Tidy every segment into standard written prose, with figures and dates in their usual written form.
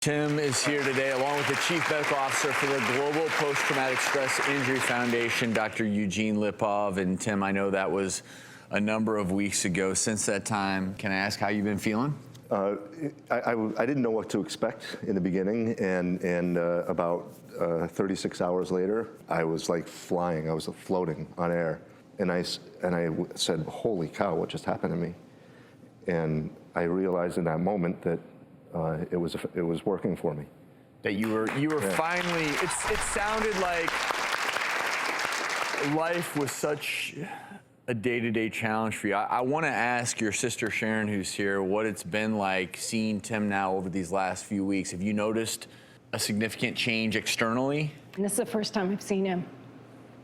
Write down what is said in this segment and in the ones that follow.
Tim is here today along with the Chief Medical Officer for the Global Post-Traumatic Stress Injury Foundation, Dr. Eugene Lipov. And Tim, I know that was a number of weeks ago. Since that time, can I ask how you've been feeling? I didn't know what to expect in the beginning, and about 36 hours later, I was like flying. I was floating on air, and I said, "Holy cow! What just happened to me?" And I realized in that moment that it was working for me. That you were finally. It sounded like life was such a day-to-day challenge for you. I want to ask your sister Sharon, who's here, what it's been like seeing Tim now over these last few weeks. Have you noticed a significant change externally? And this is the first time I've seen him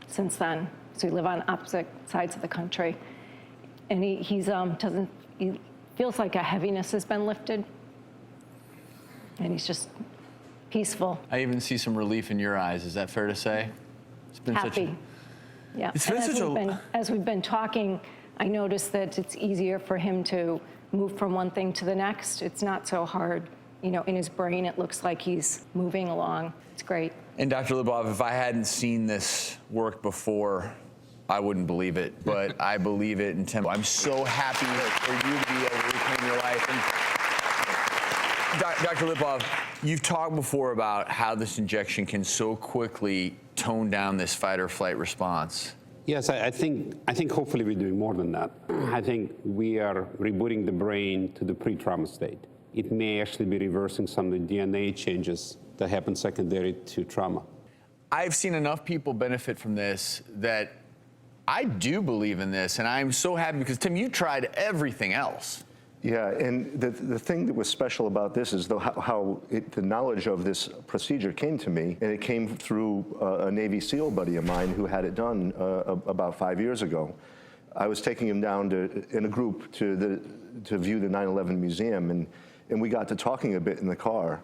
since then. So we live on opposite sides of the country, and he feels like a heaviness has been lifted, and he's just peaceful. I even see some relief in your eyes. Is that fair to say? It's been happy. Yeah, it's been as we've been talking, I noticed that it's easier for him to move from one thing to the next. It's not so hard. You know, in his brain, it looks like he's moving along. It's great. And Dr. Lipov, if I hadn't seen this work before, I wouldn't believe it, but I believe it in Tim. I'm so happy for you to be able to reclaim your life. And Dr. Lipov, you've talked before about how this injection can so quickly tone down this fight or flight response. Yes, I think hopefully we're doing more than that. I think we are rebooting the brain to the pre-trauma state. It may actually be reversing some of the DNA changes that happen secondary to trauma. I've seen enough people benefit from this that I do believe in this, and I'm so happy because, Tim, you tried everything else. Yeah, and the thing that was special about this is how the knowledge of this procedure came to me, and it came through a Navy SEAL buddy of mine who had it done about 5 years ago. I was taking him down in a group to view the 9/11 museum, and we got to talking a bit in the car,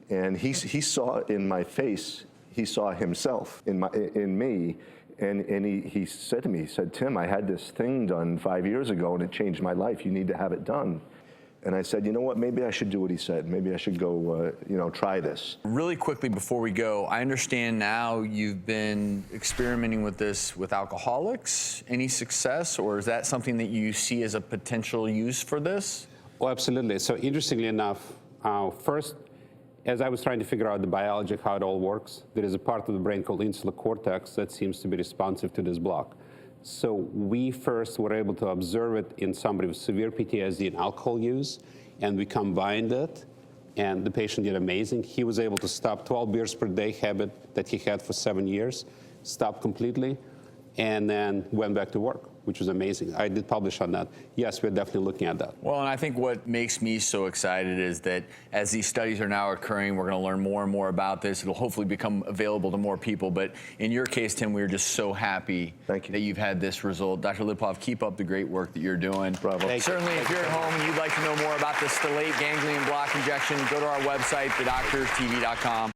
and he saw in my face, he saw himself in me. And he said to me, he said, "Tim, I had this thing done 5 years ago, and it changed my life. You need to have it done." And I said, "You know what, maybe I should do what he said. Maybe I should go, try this." Really quickly before we go, I understand now you've been experimenting with this with alcoholics. Any success, or is that something that you see as a potential use for this? Oh, absolutely. So interestingly enough, first, as I was trying to figure out the biology of how it all works, there is a part of the brain called insular cortex that seems to be responsive to this block. So we first were able to observe it in somebody with severe PTSD and alcohol use, and we combined it, and the patient did amazing. He was able to stop 12 beers per day habit that he had for 7 years, stopped completely, and then went back to work, which was amazing. I did publish on that. Yes, we're definitely looking at that. Well, and I think what makes me so excited is that as these studies are now occurring, we're going to learn more and more about this. It'll hopefully become available to more people. But in your case, Tim, we're just so happy that you've had this result. Dr. Lipov, keep up the great work that you're doing. Bravo. Certainly, if you're at home and you'd like to know more about the stellate ganglion block injection, go to our website, thedoctorstv.com.